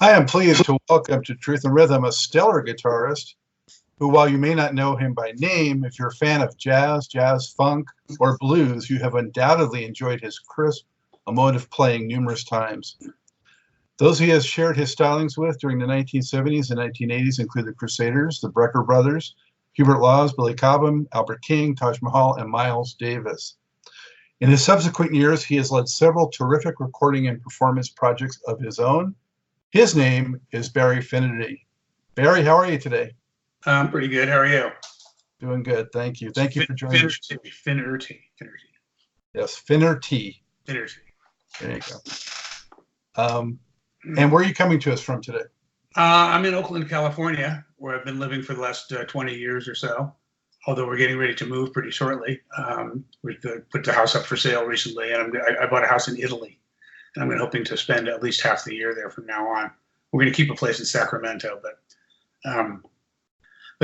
I am pleased to welcome to Truth and Rhythm a stellar guitarist who, while you may not know him by name, if you're a fan of jazz, funk, or blues, you have undoubtedly enjoyed his crisp, emotive playing numerous times. Those he has shared his stylings with during the 1970s and 1980s include the Crusaders, the Brecker brothers, Hubert Laws, Billy Cobham, Albert King, Taj Mahal, and Miles Davis. In his subsequent years, he has led several terrific recording and performance projects of his own. His name is Barry Finnerty. Barry, how are you today? I'm pretty good. How are you? Doing good. Thank you. Thank you for joining us. Finnerty. Yes, Finnerty. Finnerty. There you go. And where are you coming to us from today? I'm in Oakland, California, where I've been living for the last 20 years or so, although we're getting ready to move pretty shortly. We put the house up for sale recently, and I bought a house in Italy. And I'm hoping to spend at least half the year there from now on. We're going to keep a place in Sacramento, but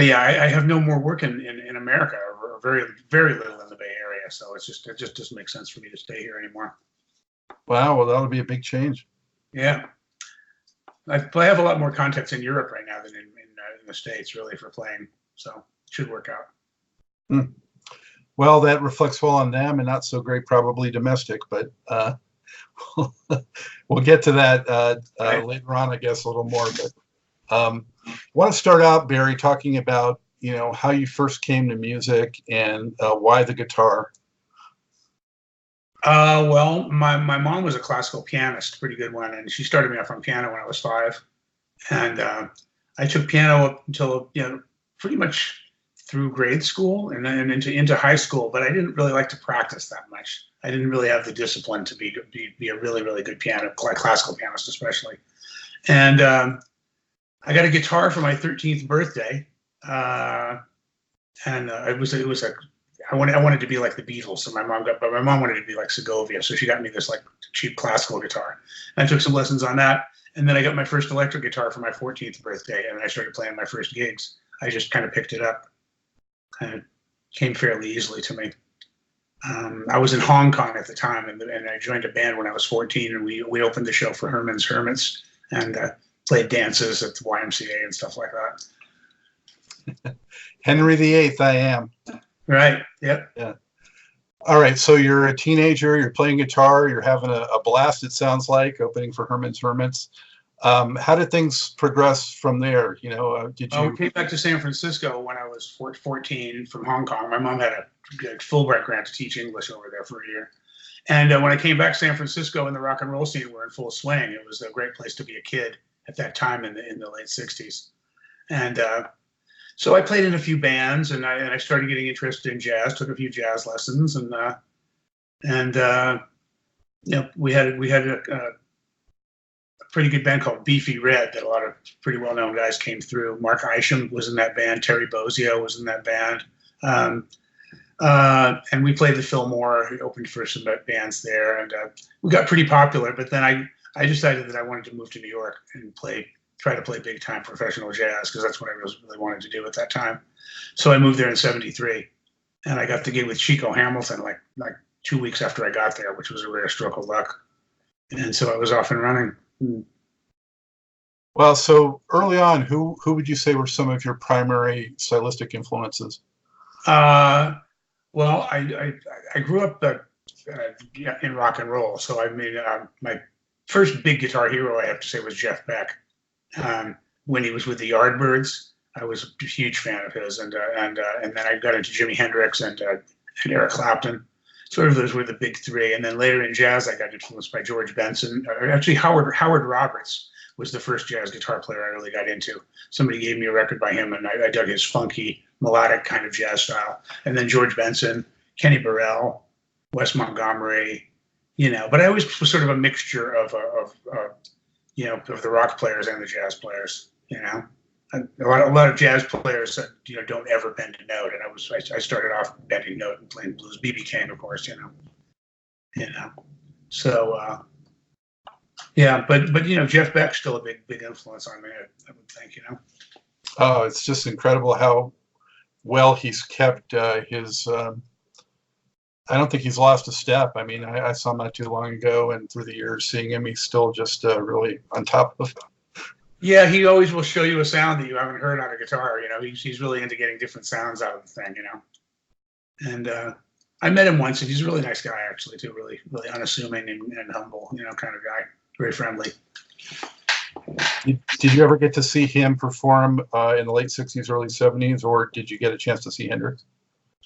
yeah, I have no more work in America, or very little in the Bay Area. So it just doesn't make sense for me to stay here anymore. Wow, well, that'll be a big change. Yeah, I have a lot more contacts in Europe right now than in the States, really, for playing. So it should work out. Well, that reflects well on them, and not so great probably domestic, but. We'll get to that later on, I guess, a little more. But I want to start out, Barry, talking about how you first came to music and why the guitar. Well, my mom was a classical pianist, pretty good one, and she started me off on piano when I was 5, and I took piano up until pretty much through grade school and then into high school, but I didn't really like to practice that much. I didn't really have the discipline to be a really, really good classical pianist especially. And I got a guitar for my 13th birthday, and I wanted to be like the Beatles, so my mom wanted to be like Segovia, so she got me this like cheap classical guitar. And I took some lessons on that, and then I got my first electric guitar for my 14th birthday, and I started playing my first gigs. I just kind of picked it up. And it came fairly easily to me. I was in Hong Kong at the time, and I joined a band when I was 14, and we opened the show for Herman's Hermits and played dances at the YMCA and stuff like that. Henry VIII, I am. Right. Yep. Yeah. All right. So you're a teenager. You're playing guitar. You're having a blast. It sounds like opening for Herman's Hermits. How did things progress from there? Did you? We came back to San Francisco when I was 14 from Hong Kong. My mom had a Fulbright grant to teach English over there for a year. And when I came back to San Francisco and the rock and roll scene were in full swing, it was a great place to be a kid at that time in the late 60s. And so I played in a few bands, and I started getting interested in jazz, took a few jazz lessons, and we had a pretty good band called Beefy Red that a lot of pretty well-known guys came through. Mark Isham was in that band. Terry Bozzio was in that band. And we played the Fillmore. We opened for some bands there, and we got pretty popular. But then I decided that I wanted to move to New York and try to play big-time professional jazz, because that's what I really wanted to do at that time. So I moved there in '73, and I got the gig with Chico Hamilton like 2 weeks after I got there, which was a rare stroke of luck. And so I was off and running. Well, so early on, who would you say were some of your primary stylistic influences? Well, I grew up in rock and roll, so I mean, my first big guitar hero, I have to say, was Jeff Beck. When he was with the Yardbirds, I was a huge fan of his, and then I got into Jimi Hendrix and Eric Clapton. Sort of those were the big three. And then later in jazz, I got influenced by George Benson. Actually, Howard Roberts was the first jazz guitar player I really got into. Somebody gave me a record by him, and I dug his funky, melodic kind of jazz style. And then George Benson, Kenny Burrell, Wes Montgomery, But I always was sort of a mixture of the rock players and the jazz players, A lot of jazz players that don't ever bend a note, and I started off bending note and playing blues. B.B. King, of course, So yeah, but Jeff Beck's still a big influence on me. I would think, Oh, it's just incredible how well he's kept his. I don't think he's lost a step. I mean, I saw him not too long ago, and through the years seeing him, he's still just really on top of Yeah, he always will show you a sound that you haven't heard on a guitar. You know, he's really into getting different sounds out of the thing. You know, and I met him once, and he's a really nice guy, actually, too. Really, really unassuming and humble, you know, kind of guy. Very friendly. Did you ever get to see him perform in the late '60s, early '70s, or did you get a chance to see Hendrix?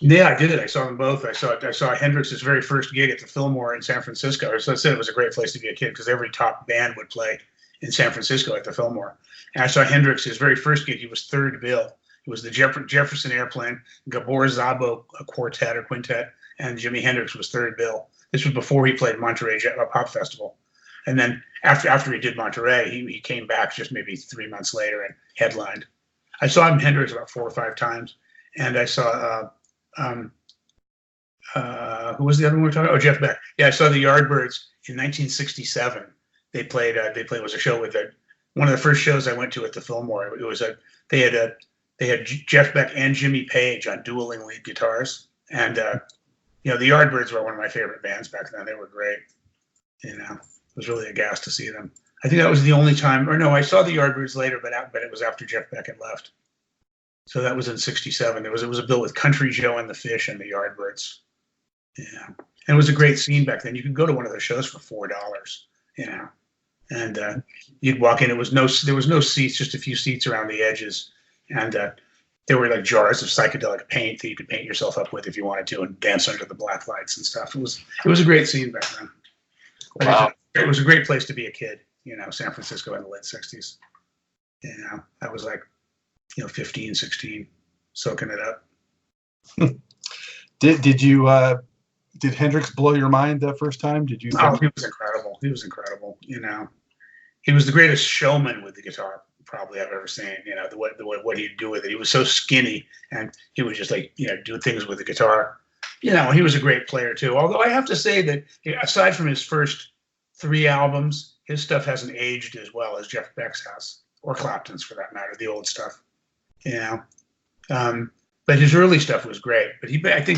Yeah, I did it. I saw them both. I saw Hendrix's very first gig at the Fillmore in San Francisco. So I said it was a great place to be a kid because every top band would play in San Francisco at the Fillmore. And I saw Hendrix's very first gig. He was third bill. It was the Jefferson Airplane, Gabor Szabo quartet or quintet, and Jimi Hendrix was third bill. This was before he played Monterey Pop Festival. And then after he did Monterey, he came back just maybe 3 months later and headlined. I saw him Hendrix about 4 or 5 times, and I saw who was the other one we were talking about? Oh, Jeff Beck. Yeah, I saw the Yardbirds in 1967. They played. It was a show with one of the first shows I went to at the Fillmore. It was they had Jeff Beck and Jimmy Page on dueling lead guitars, and you know, the Yardbirds were one of my favorite bands back then. They were great. You know, it was really a gas to see them. I think that was the only time, or no, I saw the Yardbirds later, but it was after Jeff Beck had left. So that was in '67. It was a bill with Country Joe and the Fish and the Yardbirds. Yeah, and it was a great scene back then. You could go to one of those shows for $4. You know, and you'd walk in. There was no seats, just a few seats around the edges, and there were like jars of psychedelic paint that you could paint yourself up with if you wanted to, and dance under the black lights and stuff. It was a great scene back then. But Wow. it was a great place to be a kid. You know, San Francisco in the late '60s. You know, I was like, 15, 16, soaking it up. Did Hendrix blow your mind that first time? Did you? Oh, he was incredible. He was incredible. You know, he was the greatest showman with the guitar probably I've ever seen. You know, what he'd do with it. He was so skinny, and he would just do things with the guitar. You know, he was a great player too. Although I have to say that aside from his first 3 albums, his stuff hasn't aged as well as Jeff Beck's has, or Clapton's for that matter, the old stuff. You know, but his early stuff was great. But I think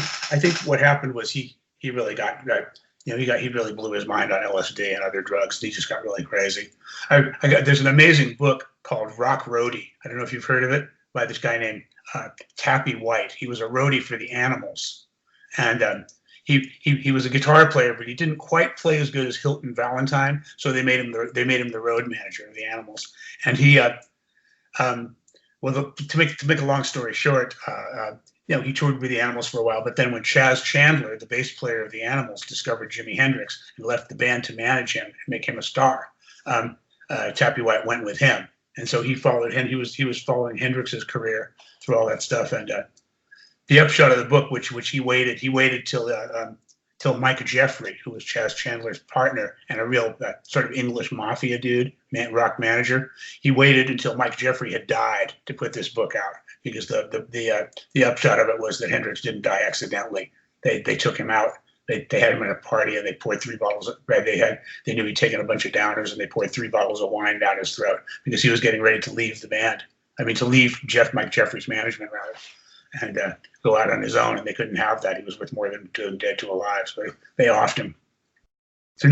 what happened was he really he really blew his mind on LSD and other drugs. He just got really crazy. There's an amazing book called Rock Roadie. I don't know if you've heard of it, by this guy named Tappy White. He was a roadie for the Animals, and he was a guitar player, but he didn't quite play as good as Hilton Valentine. So they made him the road manager of the Animals, and he. To make a long story short, he toured with the Animals for a while, but then when Chaz Chandler, the bass player of the Animals, discovered Jimi Hendrix and left the band to manage him and make him a star, Tappy White went with him, and so he followed him. He was following Hendrix's career through all that stuff, and the upshot of the book, which he waited till Mike Jeffrey, who was Chaz Chandler's partner and a real sort of English mafia dude, rock manager. He waited until Mike Jeffrey had died to put this book out, because the upshot of it was that Hendrix didn't die accidentally. They took him out. They had him at a party, and they poured 3 bottles. They knew he'd taken a bunch of downers, and they poured 3 bottles of wine down his throat because he was getting ready to leave the band. I mean, to leave Mike Jeffrey's management rather, and go out on his own, and they couldn't have that. He was worth more than Dead to Alive, so they offed him. It's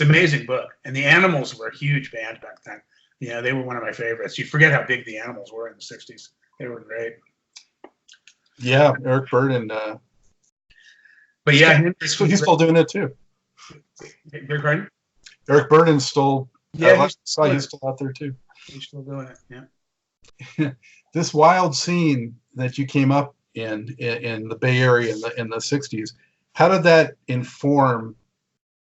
an amazing book. And the Animals were a huge band back then. You know, they were one of my favorites. You forget how big the Animals were in the '60s. They were great. Yeah, Eric Burdon. But yeah, he's still doing it too. Beg pardon? Eric Burdon's still. Yeah, he's still out there too. He's still doing it. Yeah. This wild scene that you came up in the Bay Area in the '60s, how did that inform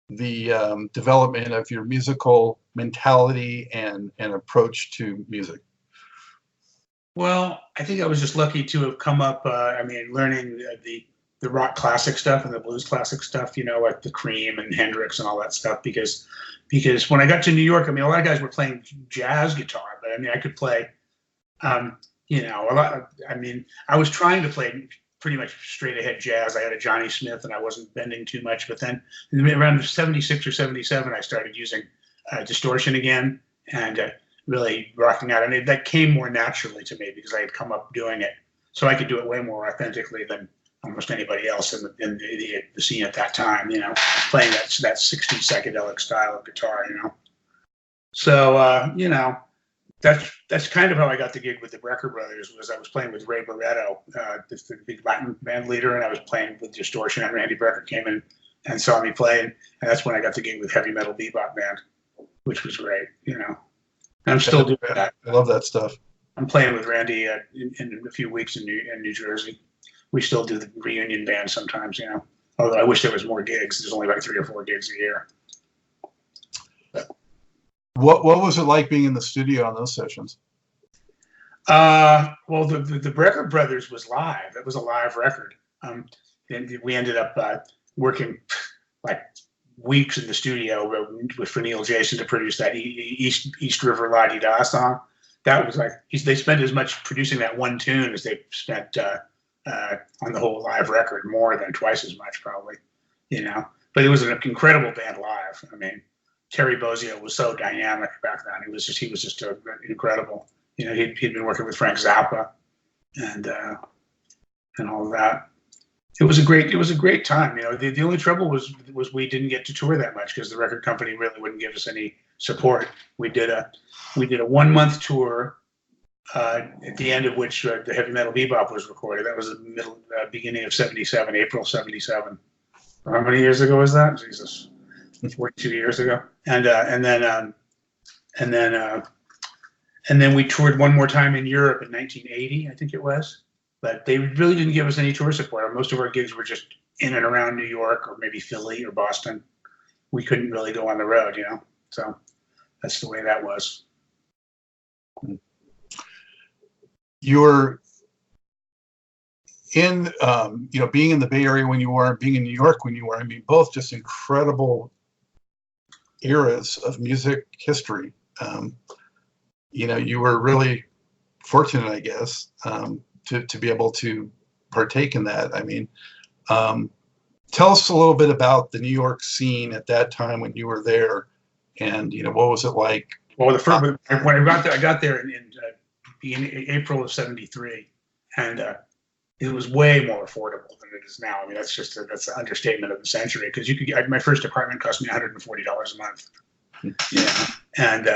the development of your musical mentality and approach to music? Well, I think I was just lucky to have come up. Learning the rock classic stuff and the blues classic stuff. You know, like the Cream and Hendrix and all that stuff. Because when I got to New York, a lot of guys were playing jazz guitar, but I could play. A lot. I was trying to play pretty much straight ahead jazz. I had a Johnny Smith, and I wasn't bending too much. But then around '76 or '77, I started using distortion again and really rocking out. That came more naturally to me because I had come up doing it, so I could do it way more authentically than almost anybody else in the scene at that time. You know, playing that '60s psychedelic style of guitar. You know, so that's kind of how I got the gig with the Brecker brothers. Was I was playing with Ray Barretto, the big Latin band leader, and I was playing with Distortion, and Randy Brecker came in and saw me play, and that's when I got the gig with Heavy Metal Bebop Band, which was great, you know. And I'm still doing that. I love that stuff. I'm playing with Randy in a few weeks in New Jersey. We still do the reunion band sometimes, you know. Although I wish there was more gigs. There's only like 3 or 4 gigs a year. But, what was it like being in the studio on those sessions? Well, the Brecker Brothers was live. That was a live record. And we ended up working like weeks in the studio for Neil Jason to produce that East River La Di Da song. That was like they spent as much producing that one tune as they spent on the whole live record, more than twice as much probably, you know. But it was an incredible band live. I mean, Terry Bozzio was so dynamic back then. He was just incredible. You know, he'd been working with Frank Zappa and all of that. It was a great time. You know, the only trouble was we didn't get to tour that much because the record company really wouldn't give us any support. We did a 1-month tour at the end of which the Heavy Metal Bebop was recorded. That was the beginning of '77, April '77. How many years ago was that? Jesus, 42 years ago. And then we toured one more time in Europe in 1980, I think it was. But they really didn't give us any tour support. Most of our gigs were just in and around New York or maybe Philly or Boston. We couldn't really go on the road, you know. So that's the way that was. You're in, being in the Bay Area when you were, and being in New York when you were. I mean, both just incredible eras of music history. You were really fortunate, I guess, to be able to partake in that. I mean, tell us a little bit about the New York scene at that time when you were there, and what was it like? Well, when I got there in April of '73, and it was way more affordable than it is now. I mean, that's the understatement of the century, because my first apartment cost me $140 a month. Yeah, and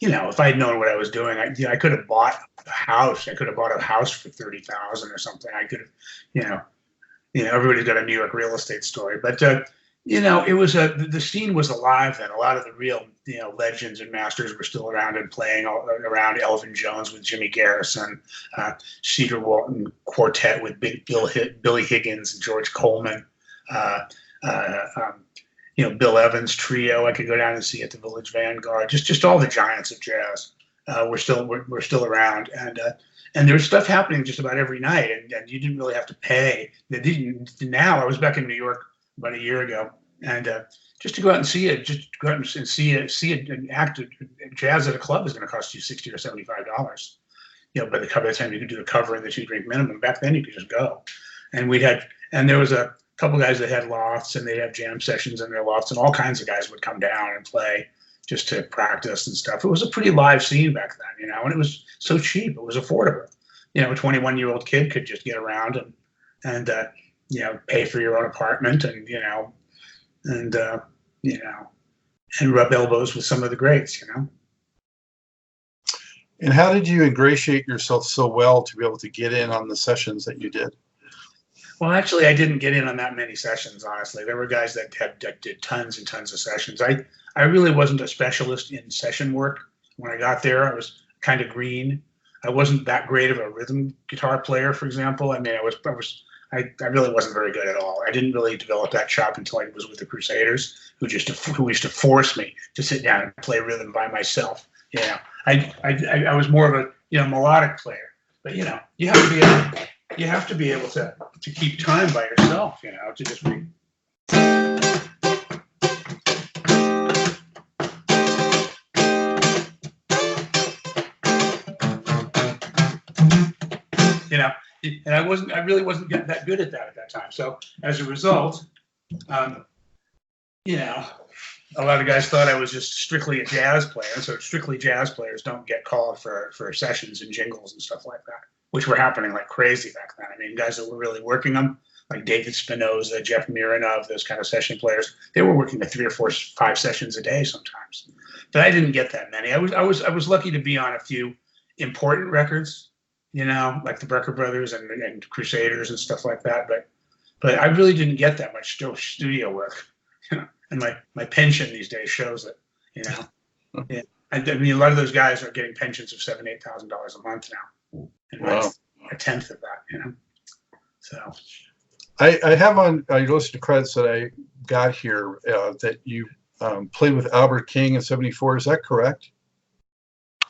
if I had known what I was doing, I could have bought a house. I could have bought a house for $30,000 or something. I could have, everybody's got a New York real estate story, but it was the scene was alive then. A lot of the real legends and masters were still around and playing around. Elvin Jones with Jimmy Garrison, Cedar Walton Quartet with Billy Higgins and George Coleman. Bill Evans Trio. I could go down and see at the Village Vanguard. Just all the giants of jazz. We're still around, and there's stuff happening just about every night, and you didn't really have to pay. Now I was back in New York about a year ago, and just to go out and see it, an act of jazz at a club is going to cost you $60 or $75. By the time you could do the cover and the 2-drink minimum. Back then you could just go, and there was a couple guys that had lofts, and they'd have jam sessions in their lofts, and all kinds of guys would come down and play just to practice and stuff. It was a pretty live scene back then, and it was so cheap. It was affordable. A 21-year-old kid could just get around and pay for your own apartment and rub elbows with some of the greats, And how did you ingratiate yourself so well to be able to get in on the sessions that you did? Well, actually, I didn't get in on that many sessions, honestly. There were guys that did tons and tons of sessions. I really wasn't a specialist in session work. When I got there, I was kind of green. I wasn't that great of a rhythm guitar player, for example. I mean, I really wasn't very good at all. I didn't really develop that chop until I was with the Crusaders, who used to force me to sit down and play rhythm by myself. I was more of a melodic player, but you have to be able to keep time by yourself, to just be. And I really wasn't getting that good at that time. So as a result, a lot of guys thought I was just strictly a jazz player. So strictly jazz players don't get called for sessions and jingles and stuff like that, which were happening like crazy back then. I mean, guys that were really working them like David Spinoza, Jeff Mironov, those kind of session players. They were working at 3 or 4, 5 sessions a day sometimes. But I didn't get that many. I was lucky to be on a few important records, you know, like the Brecker brothers and Crusaders and stuff like that. But I really didn't get that much studio work, you know. And my pension these days shows it, you know. Yeah. I mean, a lot of those guys are getting pensions of $7,000-8,000 a month now, and Wow. a tenth of that, you know. So I have on your list of credits that I got here that you played with Albert King in '74. Is that correct?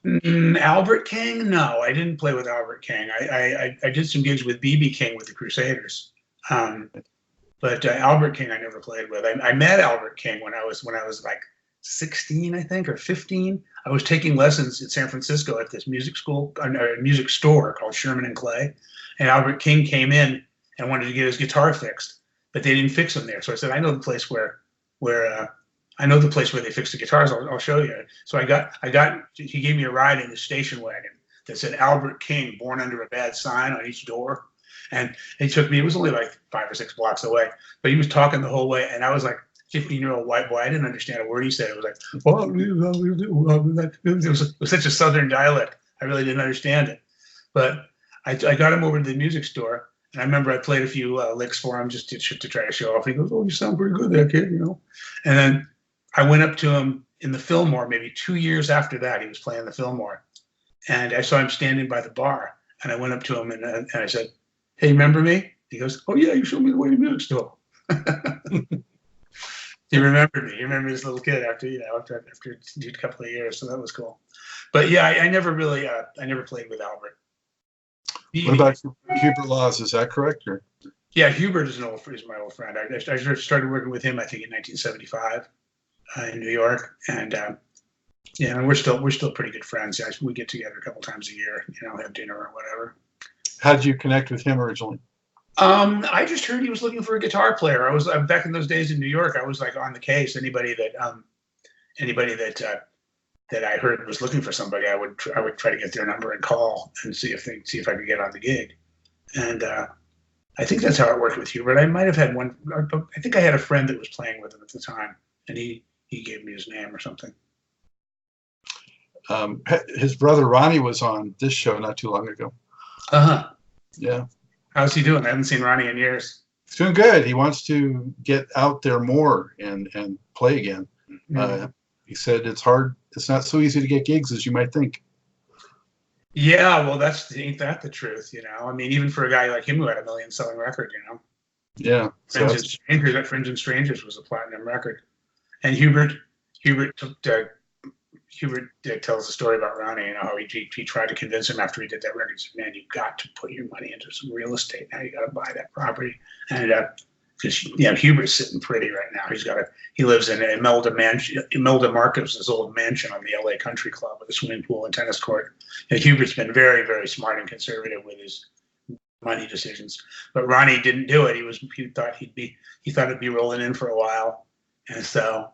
Albert King? No, I didn't play with Albert King. I did some gigs with B.B. King with the Crusaders, but Albert King I never played with. I met Albert King when I was like 16, I think, or 15. I was taking lessons in San Francisco at this music school, a music store called Sherman and Clay, and Albert King came in and wanted to get his guitar fixed, but they didn't fix him there. So I said, I know the place where they fix the guitars. I'll show you. So he gave me a ride in the station wagon that said Albert King, born under a bad sign on each door. And he took me, it was only like 5 or 6 blocks away, but he was talking the whole way. And I was like 15-year-old white boy. I didn't understand a word he said. It was like, it was such a Southern dialect. I really didn't understand it. But I got him over to the music store. And I remember I played a few licks for him just to try to show off. He goes, "Oh, you sound pretty good there, kid," you know. And then I went up to him in the Fillmore, maybe 2 years after that. He was playing the Fillmore. And I saw him standing by the bar. And I went up to him and I said, "Hey, remember me?" He goes, "Oh, yeah, you showed me the way to the music store." He remembered me. He remembered this little kid after a couple of years. So that was cool. But yeah, I never really, I never played with Albert. What about Hubert Laws? Is that correct? Or? Yeah, Hubert is my old friend. I started working with him, I think, in 1975 in New York, and yeah, and we're still pretty good friends. Yeah, we get together a couple times a year, you know, have dinner or whatever. How did you connect with him originally? I just heard he was looking for a guitar player. I was back in those days in New York. I was like on the case. Anybody that I heard was looking for somebody, I would try to get their number and call and see if I could get on the gig. And I think that's how it worked with Hubert. I might have had one. I think I had a friend that was playing with him at the time, and he gave me his name or something. His brother Ronnie was on this show not too long ago. Yeah. How's he doing? I haven't seen Ronnie in years. He's doing good. He wants to get out there more and play again. Mm-hmm. He said it's hard. It's not so easy to get gigs as you might think. Yeah, well, ain't that the truth, you know? I mean, even for a guy like him who had a million-selling record, you know? Yeah. Friends and Strangers was a platinum record. And Hubert tells a story about Ronnie, you know, how he tried to convince him after he did that record. He said, "Man, you've got to put your money into some real estate now. You got to buy that property." And because Hubert's sitting pretty right now. He lives in Imelda Marcos's old mansion on the LA Country Club with a swimming pool and tennis court. And Hubert's been very, very smart and conservative with his money decisions. But Ronnie didn't do it. He thought it'd be rolling in for a while, and so.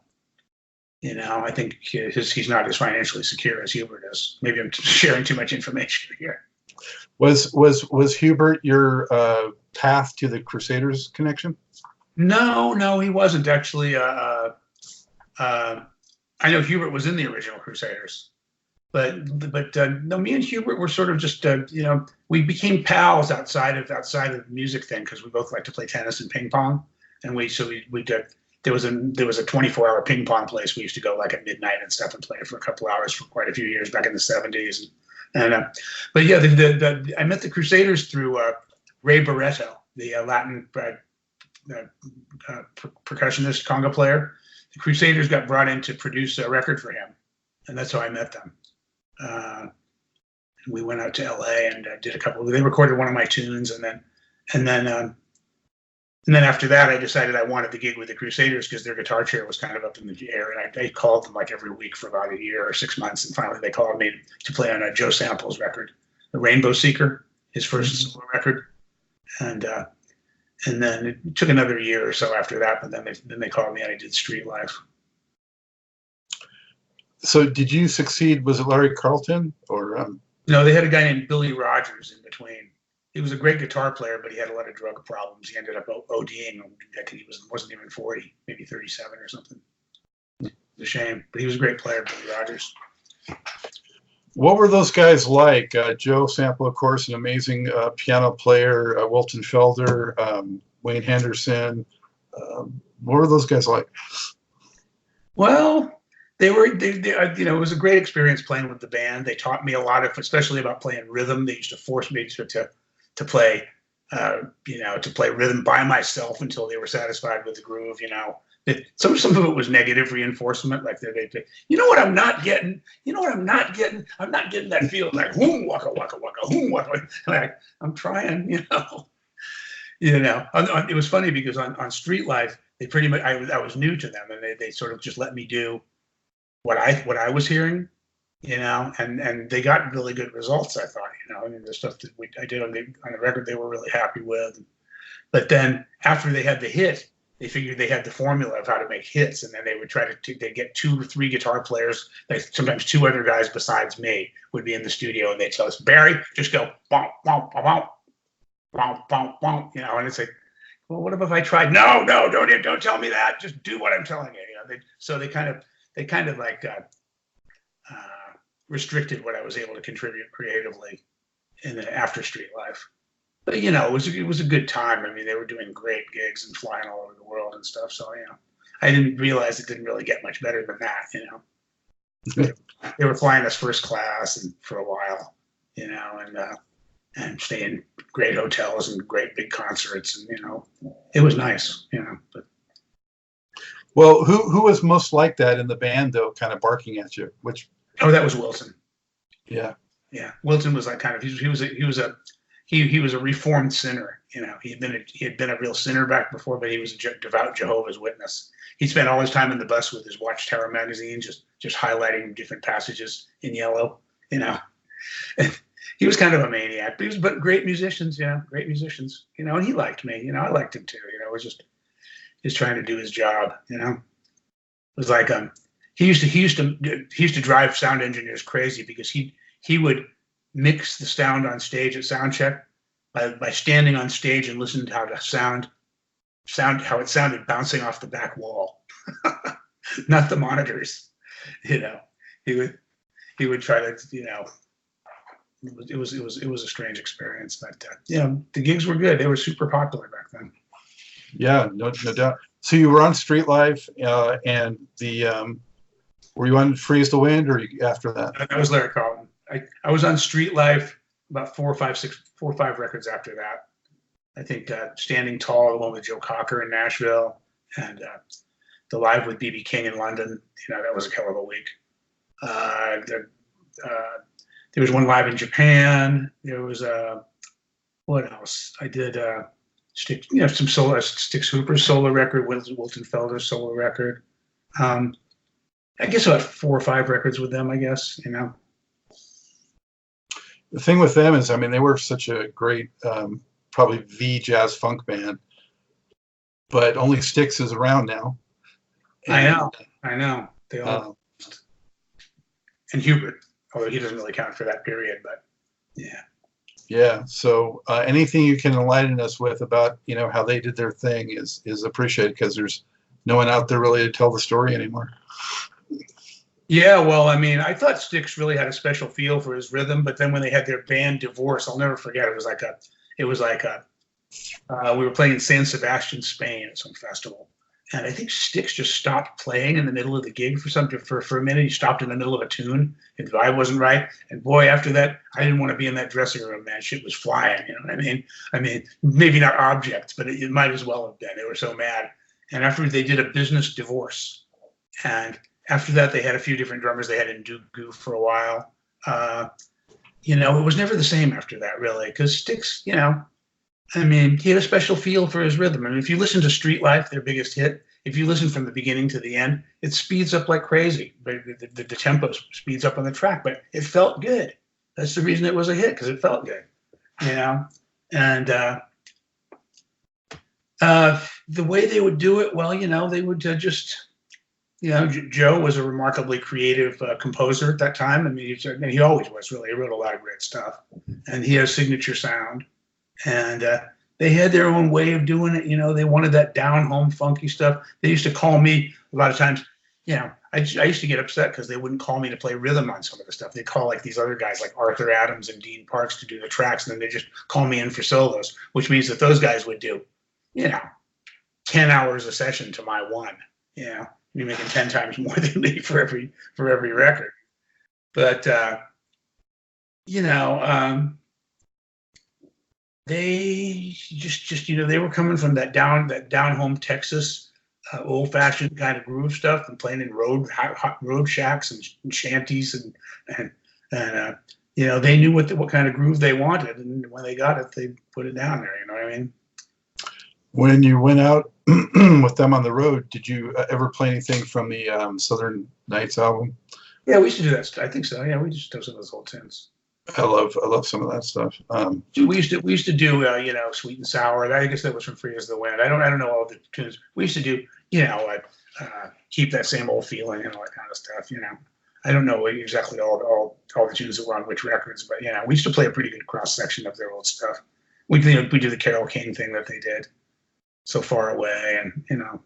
You know, I think he's not as financially secure as Hubert is. Maybe I'm sharing too much information here. Was Hubert your path to the Crusaders connection? No, he wasn't actually. I know Hubert was in the original Crusaders, but no, me and Hubert were sort of just we became pals outside of the music thing because we both like to play tennis and ping pong, and we did. There was a 24-hour ping pong place we used to go like at midnight and stuff and play for a couple hours for quite a few years back in the 70s. But yeah, I met the Crusaders through Ray Barretto, the Latin percussionist conga player. The Crusaders got brought in to produce a record for him, and that's how I met them. We went out to LA and did a couple. They recorded one of my tunes, and then after that, I decided I wanted the gig with the Crusaders because their guitar chair was kind of up in the air. And I called them like every week for about a year or 6 months. And finally, they called me to play on a Joe Samples record, The Rainbow Seeker, his first solo record. And then it took another year or so after that. But then they called me and I did Street Life. So did you succeed? Was it Larry Carlton or? No, they had a guy named Billy Rogers in between. he was a great guitar player, but he had a lot of drug problems. He ended up ODing. I think he wasn't even 40, maybe 37 or something. It's a shame, but he was a great player, Billy Rogers. What were those guys like? Joe Sample, of course, an amazing piano player. Wilton Felder, Wayne Henderson. What were those guys like? Well, they it was a great experience playing with the band. They taught me a lot especially about playing rhythm. They used to force me to play, to play rhythm by myself until they were satisfied with the groove. Some of it was negative reinforcement, like they what I'm not getting. I'm not getting that feeling like whoom waka waka waka whoom waka. Like I'm trying, It was funny because on Street Life, they pretty much I was new to them, and they sort of just let me do what I was hearing, and they got really good results. I thought, the stuff that I did on the record, they were really happy with. But then after they had the hit, they figured they had the formula of how to make hits, and then they would try to they get 2 or 3 guitar players, like sometimes 2 other guys besides me would be in the studio, and they'd tell us, Barry, just go bump bump bump bump bump bump, and it's like, well, what if I tried? No, don't tell me that. Just do what I'm telling you. So they kind of like restricted what I was able to contribute creatively in the after Street Life. But it was a good time. I mean, they were doing great gigs and flying all over the world and stuff. So I didn't realize it didn't really get much better than that. They were flying us first class and for a while, and staying in great hotels and great big concerts, and it was nice. But Well, who was most like that in the band, though, kind of barking at you? that was Wilson. Yeah. Wilson was like kind of he was a reformed sinner. He had been a real sinner back before, but he was a devout Jehovah's Witness. He spent all his time in the bus with his Watchtower magazine, just highlighting different passages in yellow. He was kind of a maniac, but great musicians. Great musicians. And he liked me. I liked him too. It was just trying to do his job. It was like he used to drive sound engineers crazy because he would mix the sound on stage at sound check by standing on stage and listening to how it sounded bouncing off the back wall, not the monitors. He would try to, it was a strange experience, but the gigs were good. They were super popular back then. Yeah, no doubt. So you were on Street Life, and were you on Freeze the Wind, or after that? That was Larry Carlton. I was on Street Life about 4 or 5 records after that. I think Standing Tall, the one with Joe Cocker in Nashville, and the Live with B.B. King in London. That was a hell of a week. There was one live in Japan. There was what else? I did some solo, Styx Hooper's solo record, Wilton Felder's solo record. I guess about 4 or 5 records with them, I guess. The thing with them is, they were such a great, probably the jazz funk band, but only Styx is around now. And, I know. They all and Hubert, although he doesn't really count for that period, but yeah. Yeah. So anything you can enlighten us with about how they did their thing is appreciated, because there's no one out there really to tell the story anymore. Yeah, well, I thought Styx really had a special feel for his rhythm, but then when they had their band Divorce, I'll never forget. It was like we were playing in San Sebastian, Spain at some festival, and I think Styx just stopped playing in the middle of the gig for a minute. He stopped in the middle of a tune. His vibe wasn't right, and boy, after that, I didn't want to be in that dressing room. Man, shit was flying. You know what I mean? Maybe not objects, but it might as well have been. They were so mad. And after they did a business divorce, and after that, they had a few different drummers. They had in Duke Goof for a while. It was never the same after that, really, because Styx, he had a special feel for his rhythm. If you listen to Street Life, their biggest hit, if you listen from the beginning to the end, it speeds up like crazy. The tempo speeds up on the track, but it felt good. That's the reason it was a hit, because it felt good, And the way they would do it, well, they would just... Joe was a remarkably creative composer at that time. He always was, really. He wrote a lot of great stuff. And he had a signature sound. And they had their own way of doing it. You know, they wanted that down home funky stuff. They used to call me a lot of times. You know, I used to get upset because they wouldn't call me to play rhythm on some of the stuff. They call like these other guys like Arthur Adams and Dean Parks to do the tracks, and then they just call me in for solos, which means that those guys would do, you know, 10 hours a session to my one. You know, you're making 10 times more than me for every record. But you know, they just you know, they were coming from that down home Texas old fashioned kind of groove stuff, and playing in road shacks and shanties, and you know, they knew what kind of groove they wanted, and when they got it, they put it down there. You know what I mean? When you went out with them on the road, did you ever play anything from the Southern Nights album? Yeah, we used to do that. I think so. Yeah, we just do some of those old tunes. I love some of that stuff. We used to do you know, Sweet and Sour. I guess that was from Free as the Wind. I don't know all the tunes. We used to do, you know, Keep That Same Old Feeling and all that kind of stuff. You know, I don't know exactly all the tunes that were on which records, but you know, we used to play a pretty good cross section of their old stuff. We do the Carole King thing that they did, So Far Away, and you know, a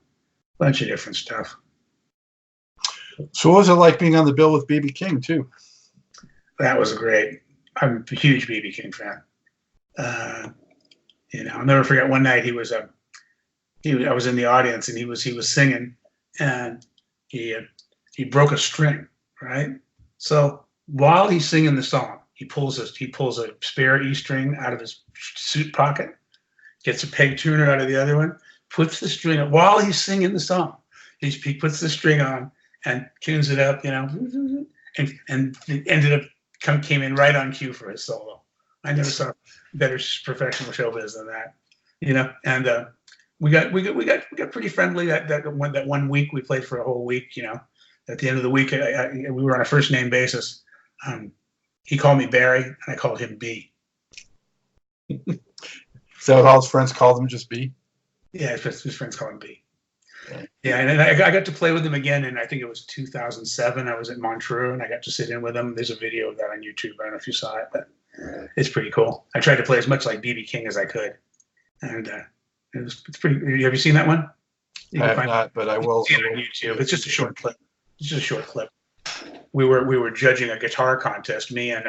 bunch of different stuff. So what was it like being on the bill with B.B. King too? That was great. I'm a huge B.B. King fan. You know, I'll never forget one night I was in the audience, and he was singing, and he broke a string, right? So while he's singing the song, he pulls a spare E string out of his suit pocket, gets a peg tuner out of the other one, puts the string up while he's singing the song. He puts the string on and tunes it up, you know, and it ended up came in right on cue for his solo. I never saw better professional showbiz than that, you know. And we got pretty friendly that one week. We played for a whole week, you know. At the end of the week, we were on a first name basis. He called me Barry, and I called him B. So all his friends called him just B? Yeah, his friends called him B. Yeah, and I got to play with him again, and I think it was 2007. I was at Montreux, and I got to sit in with him. There's a video of that on YouTube. I don't know if you saw it, but it's pretty cool. I tried to play as much like B.B. King as I could, and it's pretty. Have you seen that one? I have not, but I will. See it on YouTube. It's just a short clip. We were judging a guitar contest. Me and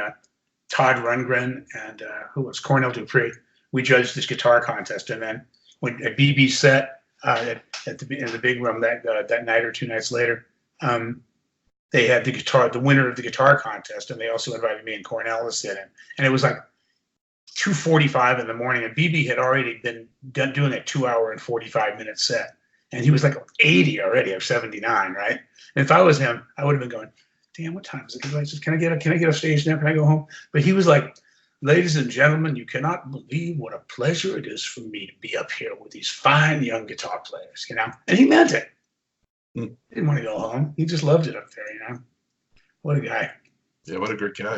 Todd Rundgren and who was Cornell Dupree. We judged this guitar contest, and then when a BB set. In the big room that night or 2 nights later, they had the winner of the guitar contest, and they also invited me and Cornell to sit in. And it was like 2:45 in the morning, and BB had already been doing a 2-hour and 45-minute set, and he was like 80 already, or 79, right? And if I was him, I would have been going, "Damn, what time is it? Can I get a stage now? Can I go home?" But he was like, "Ladies and gentlemen, you cannot believe what a pleasure it is for me to be up here with these fine young guitar players," you know? And he meant it. He didn't want to go home. He just loved it up there, you know? What a guy. Yeah, what a great guy.